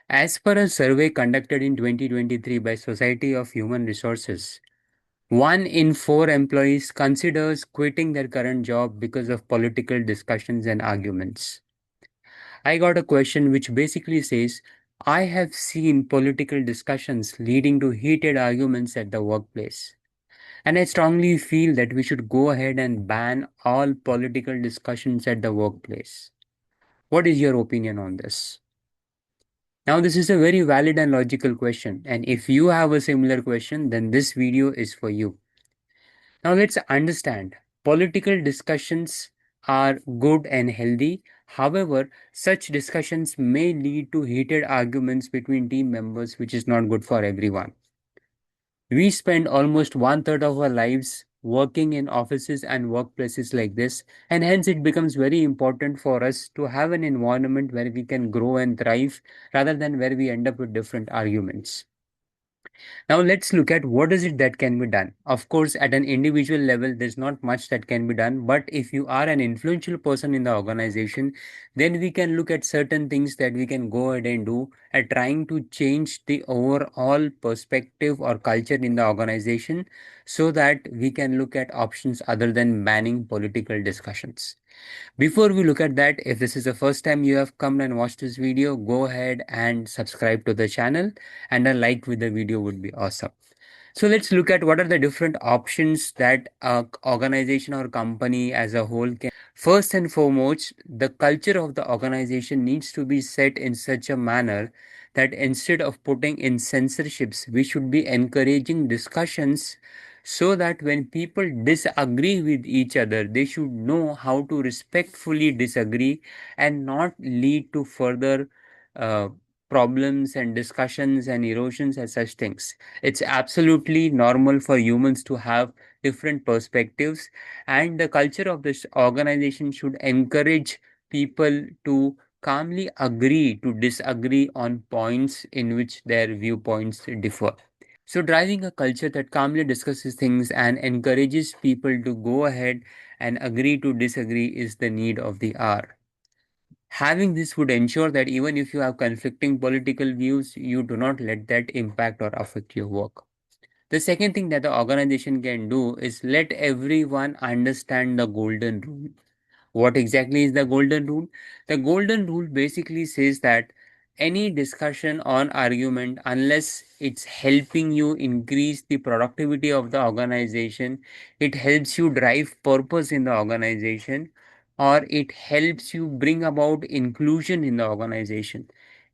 As per a survey conducted in 2023 by Society of Human Resources, 1 in 4 employees considers quitting their current job because of political discussions and arguments. I got a question which basically says, I have seen political discussions leading to heated arguments at the workplace. And I strongly feel that we should go ahead and ban all political discussions at the workplace. What is your opinion on this? Now, this is a very valid and logical question, and if you have a similar question, then this video is for you. Now, let's understand political discussions are good and healthy. However, such discussions may lead to heated arguments between team members, which is not good for everyone. We spend almost 1/3 of our lives working in offices and workplaces like this, and hence it becomes very important for us to have an environment where we can grow and thrive rather than where we end up with different arguments. Now let's look at what is it that can be done. Of course, at an individual level, there's not much that can be done. But if you are an influential person in the organization, then we can look at certain things that we can go ahead and do at trying to change the overall perspective or culture in the organization so that we can look at options other than banning political discussions. Before we look at that, if this is the first time you have come and watched this video, go ahead and subscribe to the channel, and a like with the video would be awesome. So let's look at what are the different options that a organization or company as a whole can. First and foremost, the culture of the organization needs to be set in such a manner that instead of putting in censorships, we should be encouraging discussions so that when people disagree with each other, they should know how to respectfully disagree and not lead to further uh, problems and discussions and erosions and such things. It's absolutely normal for humans to have different perspectives, and the culture of this organization should encourage people to calmly agree to disagree on points in which their viewpoints differ. So, driving a culture that calmly discusses things and encourages people to go ahead and agree to disagree is the need of the hour. Having this would ensure that even if you have conflicting political views, you do not let that impact or affect your work. The second thing that the organization can do is let everyone understand the golden rule. What exactly is the golden rule? The golden rule basically says that any discussion on argument, unless it's helping you increase the productivity of the organization, it helps you drive purpose in the organization, or it helps you bring about inclusion in the organization.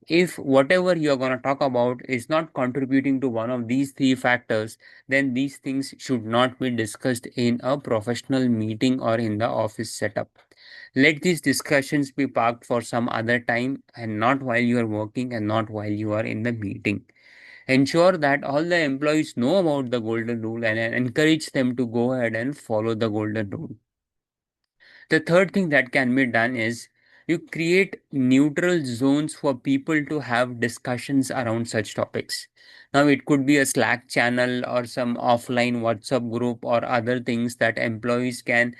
If whatever you're going to talk about is not contributing to one of these three factors, then these things should not be discussed in a professional meeting or in the office setup. Let these discussions be parked for some other time and not while you are working and not while you are in the meeting. Ensure that all the employees know about the golden rule and encourage them to go ahead and follow the golden rule. The third thing that can be done is you create neutral zones for people to have discussions around such topics. Now, it could be a Slack channel or some offline WhatsApp group or other things that employees can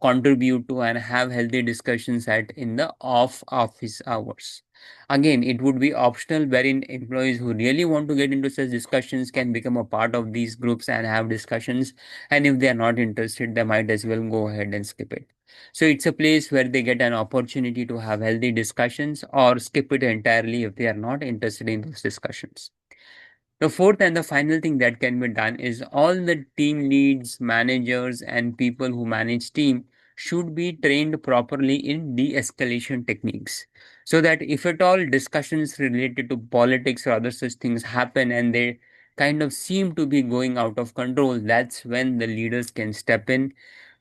contribute to and have healthy discussions at in the off office hours. Again, it would be optional wherein employees who really want to get into such discussions can become a part of these groups and have discussions. And if they are not interested, they might as well go ahead and skip it. So it's a place where they get an opportunity to have healthy discussions or skip it entirely if they are not interested in those discussions. The fourth and the final thing that can be done is all the team leads, managers, and people who manage team should be trained properly in de-escalation techniques. So that if at all discussions related to politics or other such things happen and they kind of seem to be going out of control, that's when the leaders can step in,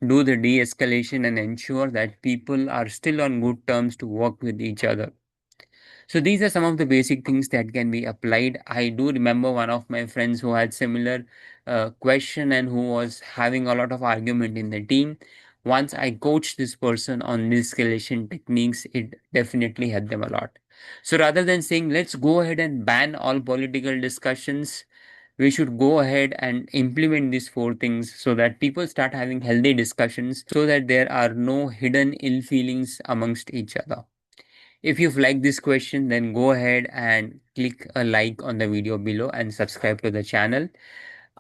do the de-escalation and ensure that people are still on good terms to work with each other. So these are some of the basic things that can be applied. I do remember one of my friends who had similar question and who was having a lot of argument in the team. Once I coached this person on de-escalation techniques, it definitely helped them a lot. So rather than saying let's go ahead and ban all political discussions, we should go ahead and implement these four things so that people start having healthy discussions so that there are no hidden ill feelings amongst each other. If you've liked this question, then go ahead and click a like on the video below and subscribe to the channel.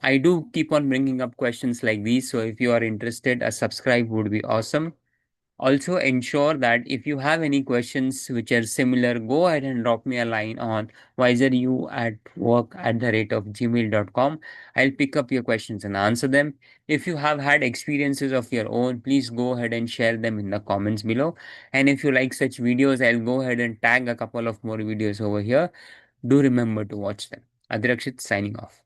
I do keep on bringing up questions like these, so if you are interested, a subscribe would be awesome. Also, ensure that if you have any questions which are similar, go ahead and drop me a line on wiseru at work at the rate of gmail.com. I'll pick up your questions and answer them. If you have had experiences of your own, please go ahead and share them in the comments below. And if you like such videos, I'll go ahead and tag a couple of more videos over here. Do remember to watch them. Adirakshit signing off.